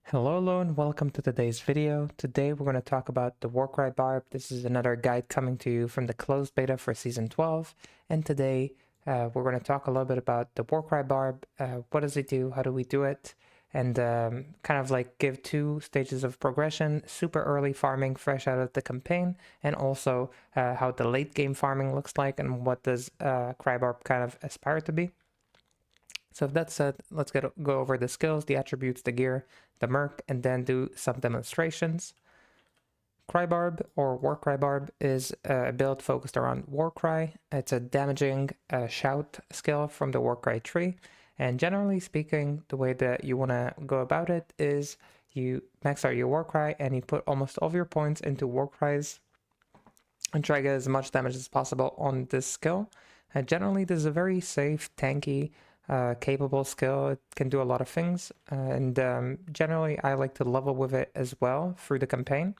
Hello and welcome to today's video. Today we're going to talk about the War Cry Barb. This is another guide coming to you from the closed beta for Season 12. And today we're going to talk a little bit about the War Cry Barb. What does it do? How do we do it? And kind of like give 2 stages of progression, super early farming fresh out of the campaign, and also how the late game farming looks like and what does Cry Barb kind of aspire to be. So if that's said, let's go over the skills, the attributes, the gear, the merc, and then do some demonstrations. Cry Barb, or War Cry Barb, is a build focused around War Cry. It's a damaging shout skill from the War Cry tree. And generally speaking, the way that you want to go about it is you max out your War Cry and you put almost all of your points into War Cries and try to get as much damage as possible on this skill. Generally, this is a very safe, tanky, capable skill. It can do a lot of things, and generally I like to level with it as well through the campaign.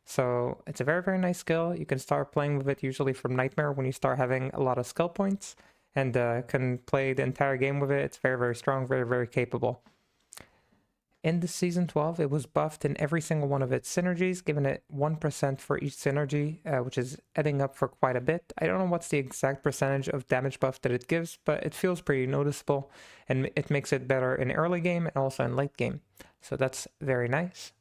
So it's a very nice skill. You can start playing with it usually from Nightmare when you start having a lot of skill points, and can play the entire game with it. It's very strong, very capable. In the Season 12, it was buffed in every single one of its synergies, giving it 1% for each synergy, which is adding up for quite a bit. I don't know what's the exact percentage of damage buff that it gives, but it feels pretty noticeable, and it makes it better in early game and also in late game. So that's very nice.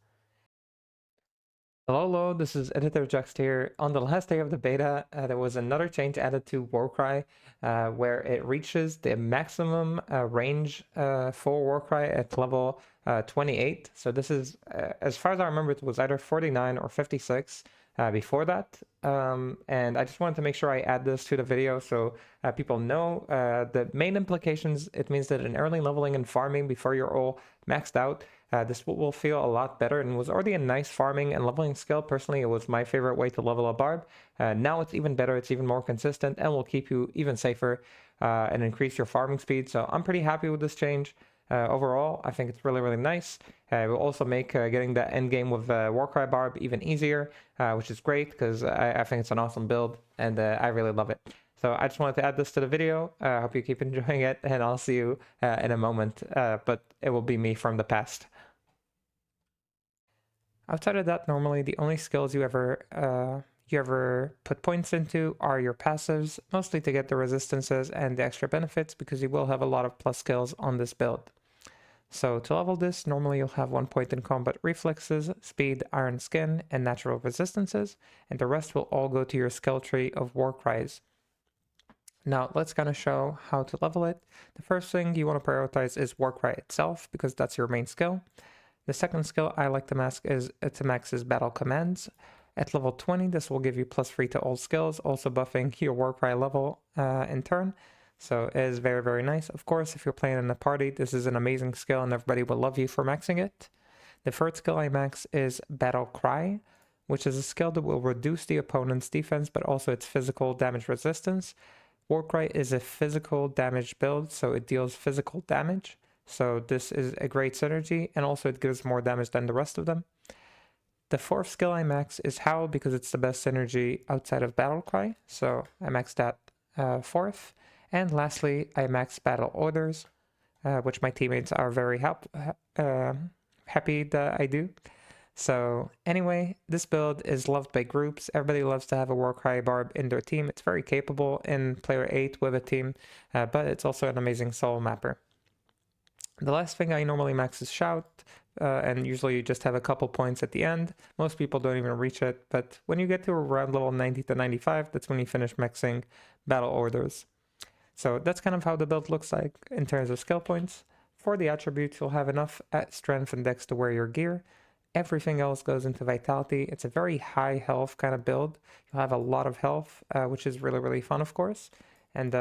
Hello, this is Editor Juxt here. On the last day of the beta, there was another change added to War Cry, where it reaches the maximum range for War Cry at level 28. So this is, as far as I remember, it was either 49 or 56 before that. And I just wanted to make sure I add this to the video so people know the main implications. It means that in early leveling and farming before you're all maxed out, this will feel a lot better, and was already a nice farming and leveling skill. Personally, it was my favorite way to level a Barb. Now it's even better, it's even more consistent, and will keep you even safer and increase your farming speed. So I'm pretty happy with this change. Overall, I think it's really nice. It will also make getting the end game with War Cry Barb even easier, which is great because I think it's an awesome build, and I really love it. So I just wanted to add this to the video. I hope you keep enjoying it, and I'll see you in a moment, but it will be me from the past. Outside of that, normally the only skills you ever put points into are your passives, mostly to get the resistances and the extra benefits, because you will have a lot of plus skills on this build. So to level this, normally you'll have 1 point in combat reflexes, speed, iron skin, and natural resistances, and the rest will all go to your skill tree of War Cries. Now let's kind of show how to level it. The first thing you want to prioritize is War Cry itself, because that's your main skill. The second skill I like to max is Battle Commands. At level 20, this will give you +3 to all skills, also buffing your War Cry level in turn. So it is very nice. Of course, if you're playing in a party, this is an amazing skill and everybody will love you for maxing it. The third skill I max is Battle Cry, which is a skill that will reduce the opponent's defense, but also its physical damage resistance. War Cry is a physical damage build, so it deals physical damage. So this is a great synergy, and also it gives more damage than the rest of them. The fourth skill I max is Howl, because it's the best synergy outside of Battle Cry, so I max that fourth. And lastly, I max Battle Orders, which my teammates are very happy that I do. So anyway, this build is loved by groups. Everybody loves to have a War Cry Barb in their team. It's very capable in player 8 with a team, but it's also an amazing solo mapper. The last thing I normally max is Shout, and usually you just have a couple points at the end. Most people don't even reach it, but when you get to around level 90 to 95, that's when you finish maxing Battle Orders. So that's kind of how the build looks like in terms of skill points. For the attributes, you'll have enough at strength and dex to wear your gear. Everything else goes into vitality. It's a very high health kind of build. You'll have a lot of health, which is really fun, of course. And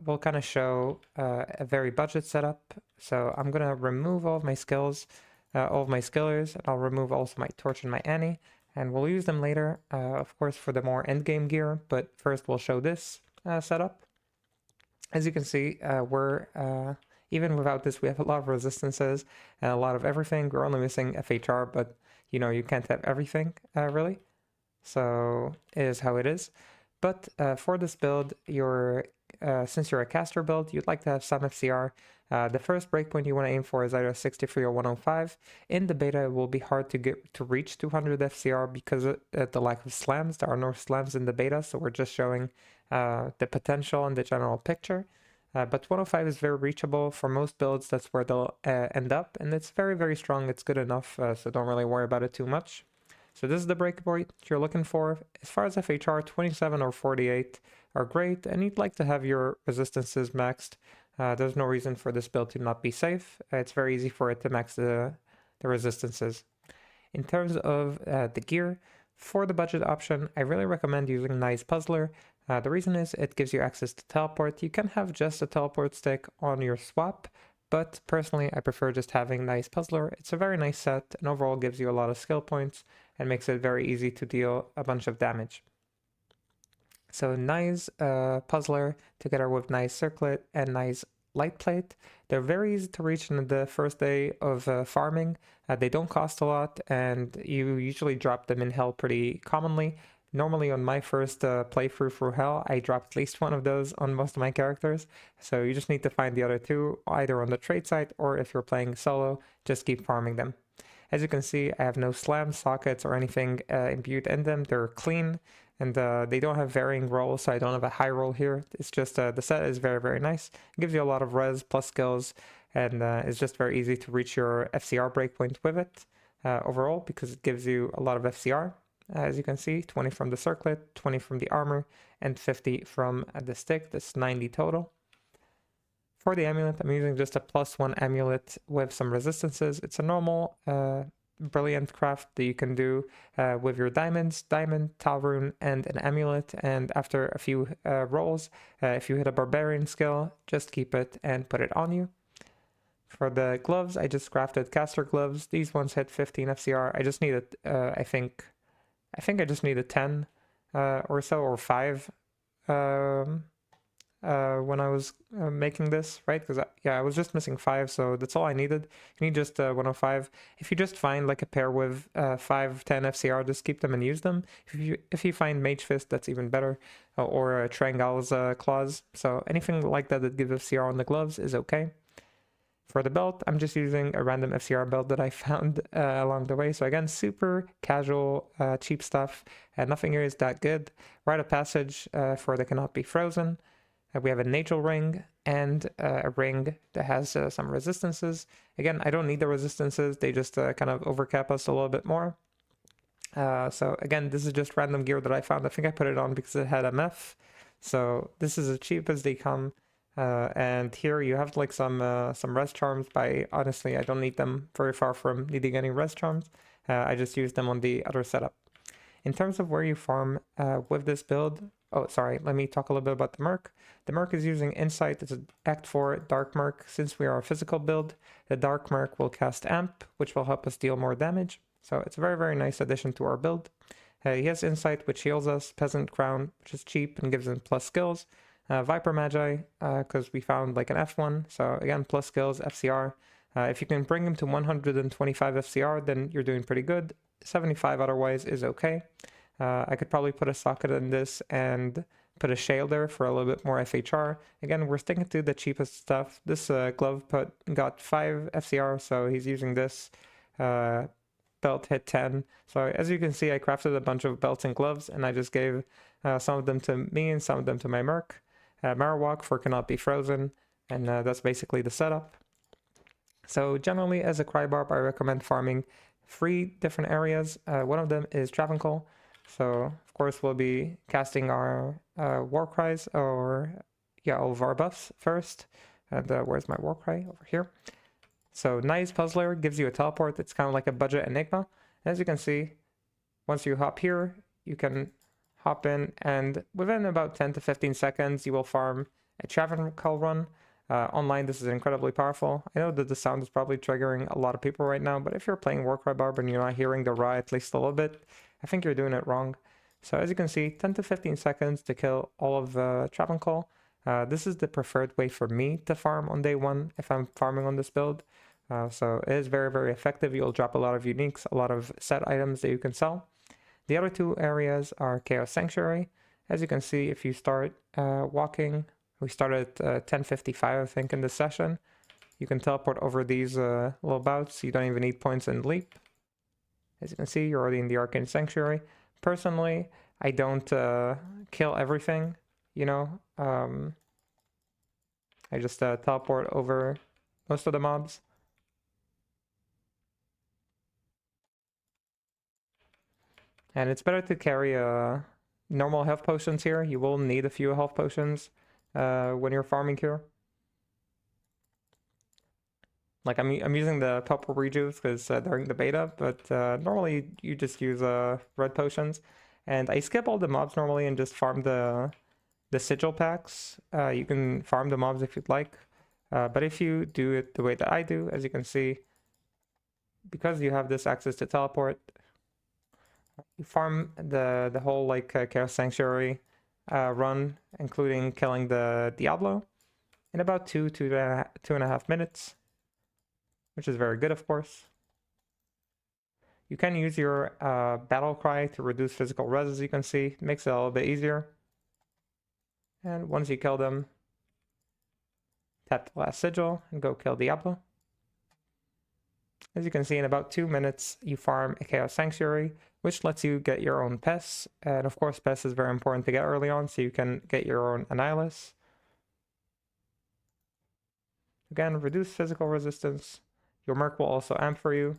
we'll kind of show a very budget setup. So I'm going to remove all of my skills, all of my skillers, and I'll remove also my torch and my Annie, and we'll use them later, of course, for the more endgame gear. But first we'll show this setup. As you can see, we're even without this, we have a lot of resistances and a lot of everything. We're only missing FHR, but you know, you can't have everything really. So it is how it is. But for this build, since you're a caster build, you'd like to have some FCR, The first breakpoint you want to aim for is either 63 or 105. In the beta, it will be hard to get to reach 200 FCR because of the lack of slams. There are no slams in the beta, so we're just showing the potential and the general picture. But 105 is very reachable for most builds. That's where they'll end up, and it's very, very strong. It's good enough, so don't really worry about it too much. So this is the breakpoint you're looking for. As far as FHR, 27 or 48 are great, and you'd like to have your resistances maxed. There's no reason for this build to not be safe. It's very easy for it to max the resistances. In terms of the gear, for the budget option, I really recommend using Nice Puzzler. The reason is it gives you access to teleport. You can have just a teleport stick on your swap, but personally I prefer just having Nice Puzzler. It's a very nice set and overall gives you a lot of skill points and makes it very easy to deal a bunch of damage. So Nice Puzzler together with Nice Circlet and Nice Light Plate, they're very easy to reach in the first day of farming. They don't cost a lot and you usually drop them in Hell pretty commonly. Normally on my first playthrough through Hell, I dropped at least one of those on most of my characters. So you just need to find the other two, either on the trade site or if you're playing solo, just keep farming them. As you can see, I have no slams, sockets, or anything imbued in them. They're clean, and they don't have varying rolls, so I don't have a high roll here. It's just the set is very, very nice. It gives you a lot of res plus skills, and it's just very easy to reach your FCR breakpoint with it overall, because it gives you a lot of FCR. As you can see, 20 from the circlet, 20 from the armor, and 50 from the stick. That's 90 total. For the amulet, I'm using just a +1 amulet with some resistances. It's a normal brilliant craft that you can do with your diamonds, diamond, talrune, and an amulet. And after a few rolls, if you hit a barbarian skill, just keep it and put it on you. For the gloves, I just crafted caster gloves. These ones hit 15 FCR. I just needed, I think I just needed 10 or so, or 5. When I was making this, right? Because I was just missing 5, so that's all I needed. You need just 105. If you just find like a pair with 5, 10 FCR, just keep them and use them. If you find Mage Fist, that's even better, or Triangle's Claws. So anything like that that gives FCR on the gloves is okay. For the belt, I'm just using a random FCR belt that I found along the way. So again, super casual, cheap stuff. Nothing here is that good. Rite of Passage for the Cannot Be Frozen. We have a Nature Ring and a ring that has some resistances. Again, I don't need the resistances. They just kind of overcap us a little bit more. So again, this is just random gear that I found. I think I put it on because it had MF. So this is as cheap as they come. And here you have like some rest charms. By honestly, I don't need them very far from needing any rest charms. I just use them on the other setup. In terms of where you farm with this build, oh, sorry, let me talk a little bit about the Merc. The Merc is using Insight. It's an Act 4 Dark Merc. Since we are a physical build, the Dark Merc will cast Amp, which will help us deal more damage. So it's a very, very nice addition to our build. He has Insight, which heals us, Peasant Crown, which is cheap and gives him plus skills. Viper Magi, because we found like an F1, so again, plus skills, FCR. If you can bring him to 125 FCR, then you're doing pretty good. 75 otherwise is okay. I could probably put a socket in this and put a shale there for a little bit more FHR. Again, we're sticking to the cheapest stuff. This glove got 5 FCR, so he's using this. Belt hit 10. So as you can see, I crafted a bunch of belts and gloves, and I just gave some of them to me and some of them to my Merc. Marowak for Cannot Be Frozen, and that's basically the setup. So generally, as a Cry Barb, I recommend farming 3 different areas. One of them is Travancore. So of course we'll be casting our War Cries, or all of our buffs first. And where's my War Cry? Over here. So Nice Puzzler gives you a teleport. It's kind of like a budget enigma. As you can see, once you hop here, you can hop in, and within about 10 to 15 seconds, you will farm a Travancore run. Online, this is incredibly powerful. I know that the sound is probably triggering a lot of people right now, but if you're playing War Cry Barb and you're not hearing the Ra at least a little bit, I think you're doing it wrong. So as you can see, 10 to 15 seconds to kill all of Travancore. This is the preferred way for me to farm on day 1 if I'm farming on this build. So it is very, very effective. You'll drop a lot of uniques, a lot of set items that you can sell. The other 2 areas are Chaos Sanctuary. As you can see, if you start walking, we started at 10:55, I think, in this session. You can teleport over these little bouts. You don't even need points in leap. As you can see, you're already in the Arcane Sanctuary. Personally, I don't kill everything, you know. I just teleport over most of the mobs. And it's better to carry normal health potions here. You will need a few health potions when you're farming here. Like I'm using the purple rejuves because during the beta, but normally you just use red potions. And I skip all the mobs normally and just farm the sigil packs. You can farm the mobs if you'd like, but if you do it the way that I do, as you can see, because you have this access to teleport, you farm the whole like Chaos Sanctuary run, including killing the Diablo, in about 2.5 minutes, which is very good, of course. You can use your battle cry to reduce physical res, as you can see. It makes it a little bit easier. And once you kill them, tap the last sigil and go kill Diablo. As you can see, in about 2 minutes, you farm a Chaos Sanctuary, which lets you get your own pests. And of course, pests is very important to get early on, so you can get your own Annihilus. Again, reduce physical resistance. Your Merc will also amp for you.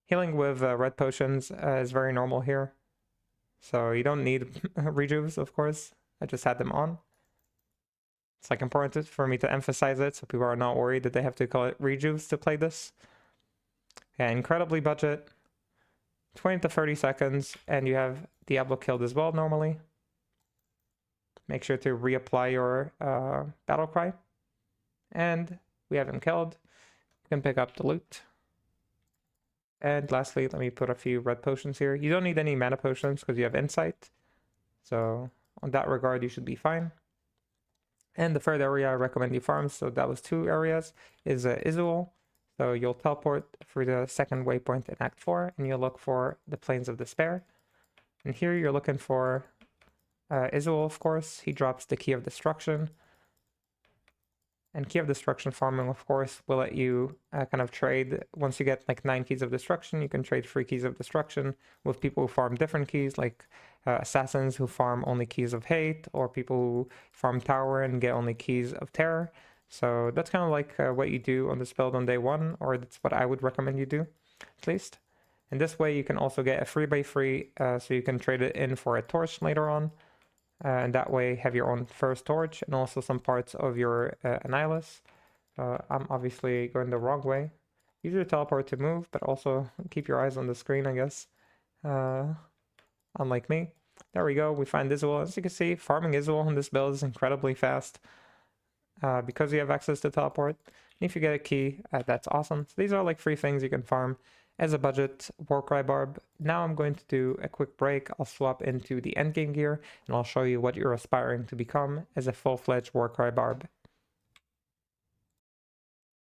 Healing with red potions is very normal here. So you don't need rejuves, of course. I just had them on. It's like important for me to emphasize it so people are not worried that they have to call it rejuves to play this. Yeah, incredibly budget. 20 to 30 seconds, and you have Diablo killed as well normally. Make sure to reapply your battle cry. And we have him killed. You can pick up the loot. And lastly, let me put a few red potions here. You don't need any mana potions because you have insight. So on that regard, you should be fine. And the third area I recommend you farm, so that was 2 areas, is Izuel. So you'll teleport through the second waypoint in Act 4, and you'll look for the Plains of Despair. And here you're looking for Izuel, of course. He drops the Key of Destruction. And Key of Destruction farming, of course, will let you kind of trade. Once you get like 9 Keys of Destruction, you can trade 3 Keys of Destruction with people who farm different keys, like assassins who farm only Keys of Hate, or people who farm Tower and get only Keys of Terror. So that's kind of like what you do on this build on day 1, or that's what I would recommend you do, at least. And this way you can also get a 3x3, so you can trade it in for a torch later on. And that way have your own first torch and also some parts of your Annihilus. I'm obviously going the wrong way. Use your teleport to move, but also keep your eyes on the screen, I guess. Unlike me. There we go, we find Izuel. As you can see, farming Izuel on this build is incredibly fast. Because you have access to teleport. And if you get a key, that's awesome. So these are like 3 things you can farm as a budget War Cry Barb. Now I'm going to do a quick break. I'll swap into the endgame gear, and I'll show you what you're aspiring to become as a full-fledged War Cry Barb.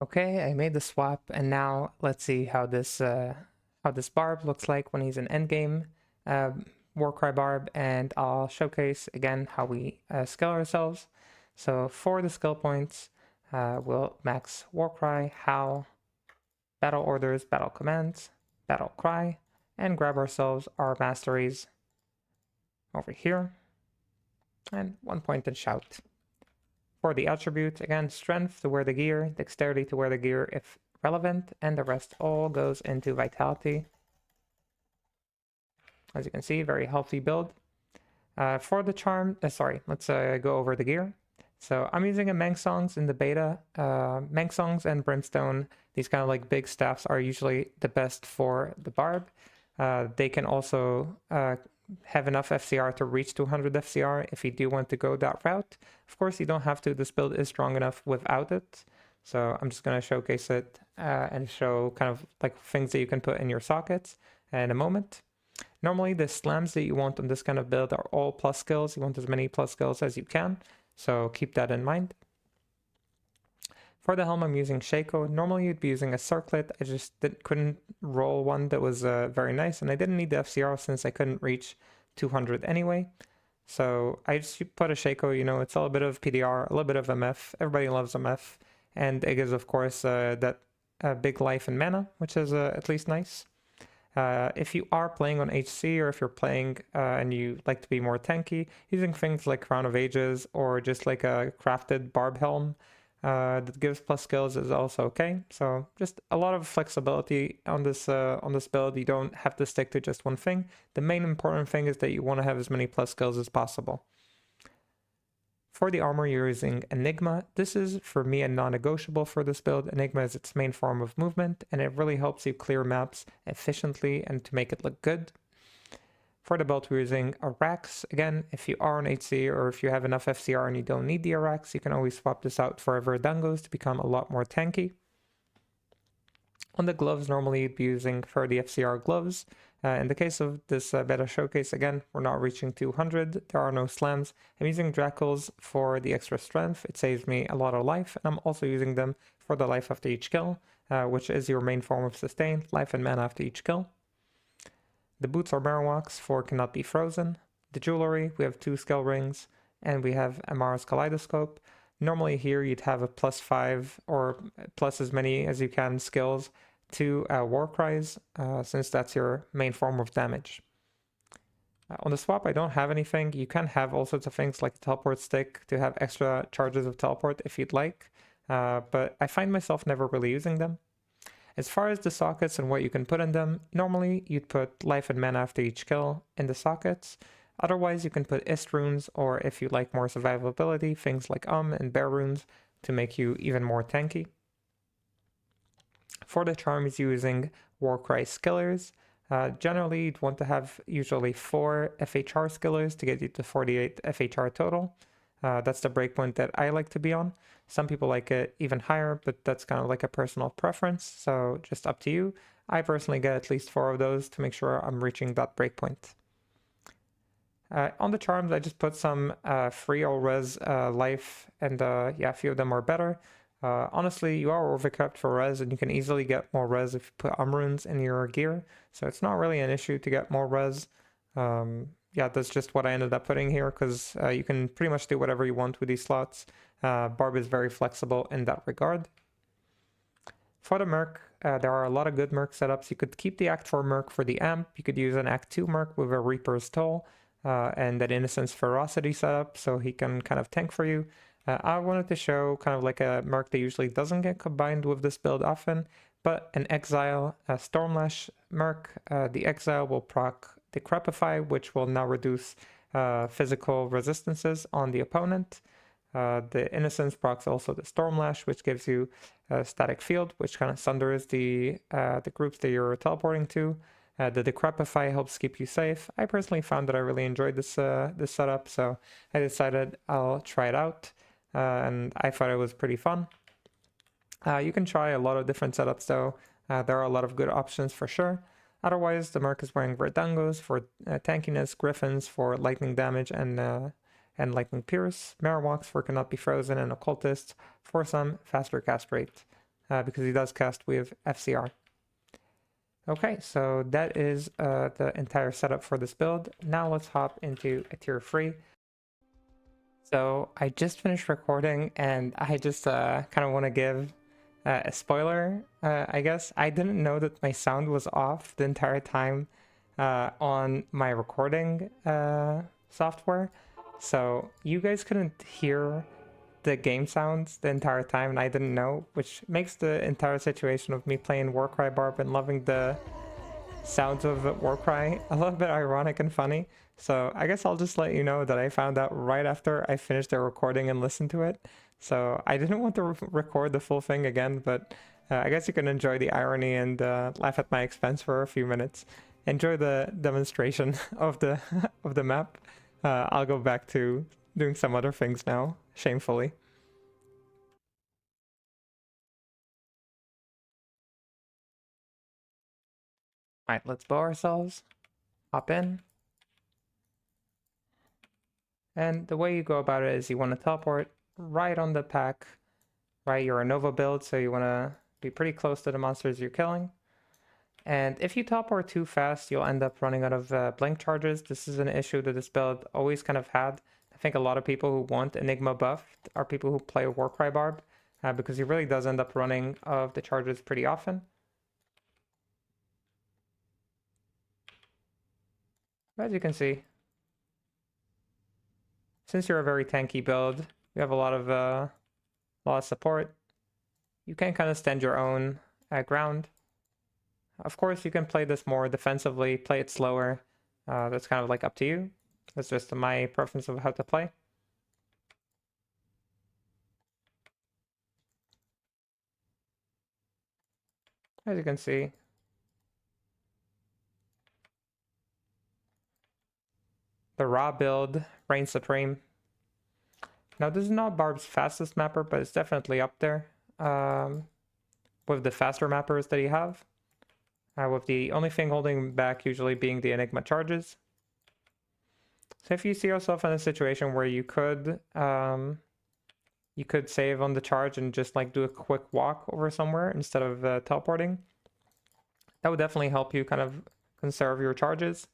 Okay, I made the swap, and now let's see how this Barb looks like when he's in endgame War Cry Barb, and I'll showcase again how we skill ourselves. So for the skill points, we'll max War Cry, Howl, Battle Orders, Battle Commands, Battle Cry, and grab ourselves our masteries over here, and 1 point in Shout. For the attributes, again, Strength to wear the gear, Dexterity to wear the gear if relevant, and the rest all goes into Vitality. As you can see, very healthy build. For the charm, let's go over the gear. So I'm using a Mengsongs in the beta. Mengsongs and Brimstone, these kind of like big staffs, are usually the best for the Barb. They can also have enough FCR to reach 200 FCR if you do want to go that route. Of course, you don't have to. This build is strong enough without it. So I'm just going to showcase it and show kind of like things that you can put in your sockets in a moment. Normally, the slams that you want on this kind of build are all plus skills. You want as many plus skills as you can. So keep that in mind. For the helm, I'm using Shaco. Normally you'd be using a circlet. I just couldn't roll one that was very nice, and I didn't need the FCR since I couldn't reach 200 anyway. So I just put a Shaco, you know, it's a little bit of PDR, a little bit of MF. Everybody loves MF. and it gives, of course, that big life and mana, which is at least nice. If you are playing on HC, or if you're playing and you like to be more tanky, using things like Crown of Ages or just like a crafted Barb Helm that gives plus skills is also okay. So just a lot of flexibility on this build. You don't have to stick to just one thing. The main important thing is that you want to have as many plus skills as possible. For the armor, you're using Enigma. This is, for me, a non-negotiable for this build. Enigma is its main form of movement, and it really helps you clear maps efficiently and to make it look good. For the build, we're using Arax. Again, if you are on HC or if you have enough FCR and you don't need the Arax, you can always swap this out for Verdungos to become a lot more tanky. On the gloves, normally you'd be using 30 FCR gloves. In the case of this beta showcase, again, we're not reaching 200. There are no slams. I'm using Drackles for the extra strength. It saves me a lot of life, and I'm also using them for the life after each kill, which is your main form of sustain, life and mana after each kill. The boots are Marowaks for cannot be frozen. The jewelry, we have 2 skill rings, and we have Amara's Kaleidoscope. Normally here you'd have a +5 or plus as many as you can skills to War Cries, since that's your main form of damage. On the swap, I don't have anything. You can have all sorts of things like a teleport stick to have extra charges of teleport if you'd like, but I find myself never really using them. As far as the sockets and what you can put in them, normally you'd put life and mana after each kill in the sockets. Otherwise, you can put ist runes, or if you like more survivability, things like and bear runes to make you even more tanky. For the charms, using War Cry skillers. Generally, you'd want to have usually 4 FHR skillers to get you to 48 FHR total. That's the breakpoint that I like to be on. Some people like it even higher, but that's kind of like a personal preference, so just up to you. I personally get at least 4 of those to make sure I'm reaching that breakpoint. On the charms, I just put some free or res life, and yeah, a few of them are better. Honestly, you are overcapped for res, and you can easily get more res if you put runes in your gear, so it's not really an issue to get more res. Yeah, that's just what I ended up putting here, because you can pretty much do whatever you want with these slots. Barb is very flexible in that regard. For the Merc, there are a lot of good Merc setups. You could keep the Act 4 Merc for the amp. You could use an Act 2 Merc with a Reaper's Toll and that Innocence Ferocity setup, so he can kind of tank for you. I wanted to show kind of like a Merc that usually doesn't get combined with this build often, but an Exile, a Stormlash Merc. The Exile will proc Decrepify, which will now reduce physical resistances on the opponent. The Innocence procs also the Stormlash, which gives you a static field, which kind of sunders the groups that you're teleporting to. The Decrepify helps keep you safe. I personally found that I really enjoyed this setup, so I decided I'll try it out, and I thought it was pretty fun. You can try a lot of different setups though. There are a lot of good options for sure. Otherwise, the Merc is wearing Verdungos for tankiness, Griffins for lightning damage and lightning pierce, Marowaks for cannot be frozen, and Occultist for some faster cast rate, because he does cast with FCR. Okay, so that is the entire setup for this build. Now let's hop into a tier 3. So I just finished recording, and I just kind of want to give a spoiler, I guess. I didn't know that my sound was off the entire time on my recording software. So you guys couldn't hear the game sounds the entire time, and I didn't know, which makes the entire situation of me playing War Cry Barb and loving the sounds of War Cry a little bit ironic and funny. So I guess I'll just let you know that I found out right after I finished the recording and listened to it. So I didn't want to record the full thing again, but I guess you can enjoy the irony and laugh at my expense for a few minutes. Enjoy the demonstration of the of the map. I'll go back to doing some other things now, shamefully. Alright, let's bow ourselves, hop in. And the way you go about it is you want to teleport right on the pack, right? You're a Nova build, so you want to be pretty close to the monsters you're killing. And if you teleport too fast, you'll end up running out of blink charges. This is an issue that this build always kind of had. I think a lot of people who want Enigma buff are people who play War Cry Barb. because he really does end up running of the charges pretty often. But as you can see, since you're a very tanky build, you have a lot of support. You can kind of stand your own ground. Of course, you can play this more defensively, play it slower. That's kind of like up to you. That's just my preference of how to play. As you can see, the raw build reigns supreme. Now, this is not Barb's fastest mapper, but it's definitely up there with the faster mappers that you have. With the only thing holding back usually being the Enigma charges. So if you see yourself in a situation where you could save on the charge and just like do a quick walk over somewhere instead of teleporting, that would definitely help you kind of conserve your charges.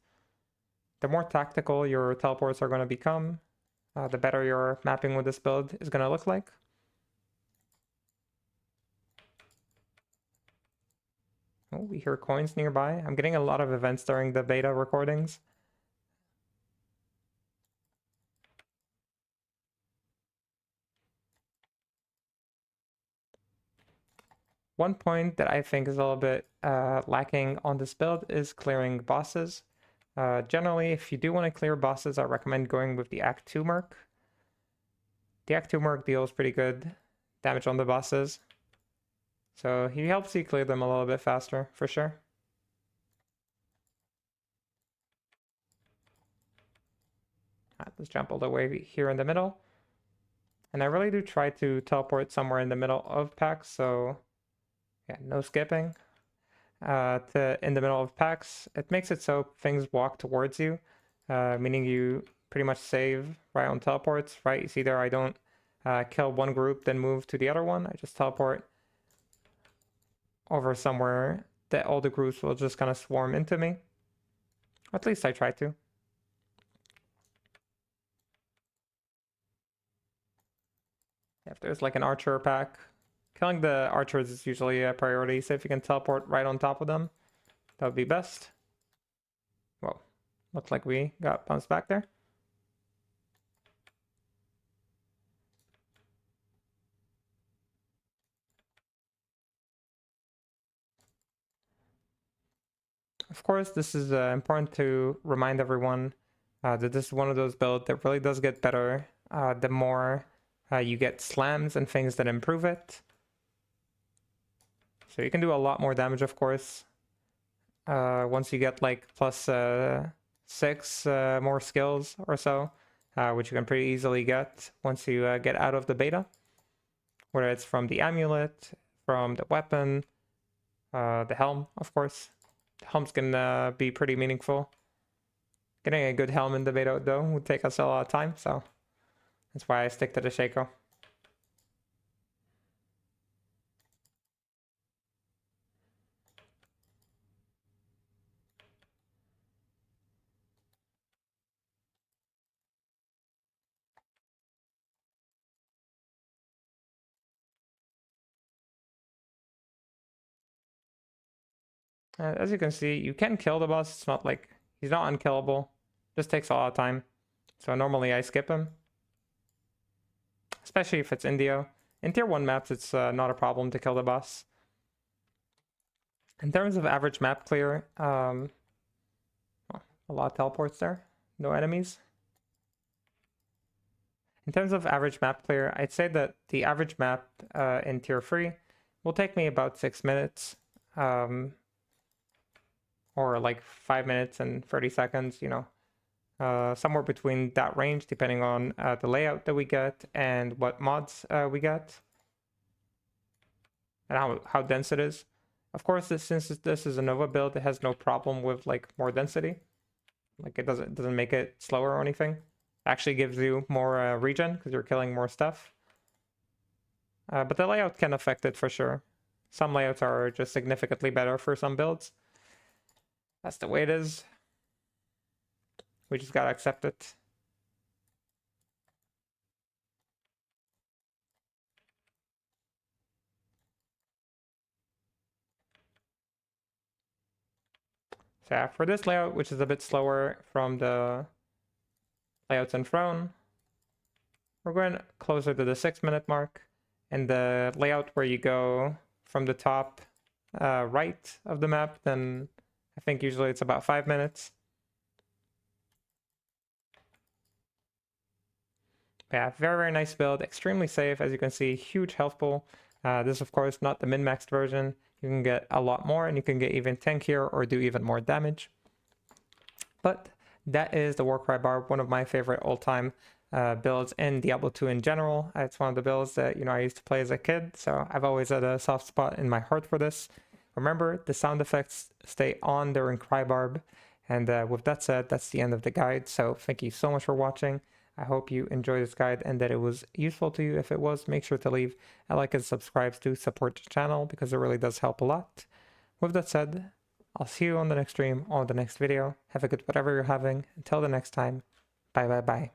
The more tactical your teleports are going to become, the better your mapping with this build is going to look like. Oh, we hear coins nearby. I'm getting a lot of events during the beta recordings. One point that I think is a little bit lacking on this build is clearing bosses. Generally, if you do want to clear bosses, I recommend going with the Act 2 Merc. The Act 2 Merc deals pretty good damage on the bosses. So he helps you clear them a little bit faster, for sure. Let's jump all the way here in the middle. And I really do try to teleport somewhere in the middle of packs, so yeah, no skipping. In the middle of packs, it makes it so things walk towards you, meaning you pretty much save right on teleports, right? You see there, I don't kill one group, then move to the other one. I just teleport over somewhere that all the groups will just kind of swarm into me. At least I try to. If there's like an archer pack, killing the archers is usually a priority, so if you can teleport right on top of them, that would be best. Well, looks like we got bounced back there. Of course, this is important to remind everyone that this is one of those builds that really does get better the more you get slams and things that improve it. So you can do a lot more damage, of course, once you get like plus 6 more skills or so, which you can pretty easily get once you get out of the beta. Whether it's from the amulet, from the weapon, the helm, of course. The helm's gonna be pretty meaningful. Getting a good helm in the beta, though, would take us a lot of time, so that's why I stick to the Shaco. As you can see, you can kill the boss. It's not like he's not unkillable. Just takes a lot of time. So normally I skip him, especially if it's Indio. In tier 1 maps, it's not a problem to kill the boss. In terms of average map clear, well, a lot of teleports there. No enemies. In terms of average map clear, I'd say that the average map in tier 3 will take me about 6 minutes. Or like 5 minutes and 30 seconds, you know, somewhere between that range, depending on the layout that we get and what mods we get and how dense it is. Of course, since this is a Nova build, it has no problem with like more density. Like it doesn't make it slower or anything. It actually gives you more regen because you're killing more stuff. But the layout can affect it for sure. Some layouts are just significantly better for some builds. That's the way it is. We just gotta accept it. So yeah, for this layout, which is a bit slower from the layouts in Throne, we're going closer to the 6-minute mark. And the layout where you go from the top right of the map, then I think usually it's about 5 minutes. Yeah, very, very nice build, extremely safe. As you can see, huge health pool. This is, of course, not the min-maxed version. You can get a lot more, and you can get even tankier or do even more damage. But that is the War Cry Barb, one of my favorite all-time builds in Diablo 2 in general. It's one of the builds that, you know, I used to play as a kid, so I've always had a soft spot in my heart for this. Remember, the sound effects stay on during Cry Barb. And with that said, that's the end of the guide. So thank you so much for watching. I hope you enjoyed this guide and that it was useful to you. If it was, make sure to leave a like and subscribe to support the channel because it really does help a lot. With that said, I'll see you on the next stream or the next video. Have a good whatever you're having. Until the next time, bye bye bye.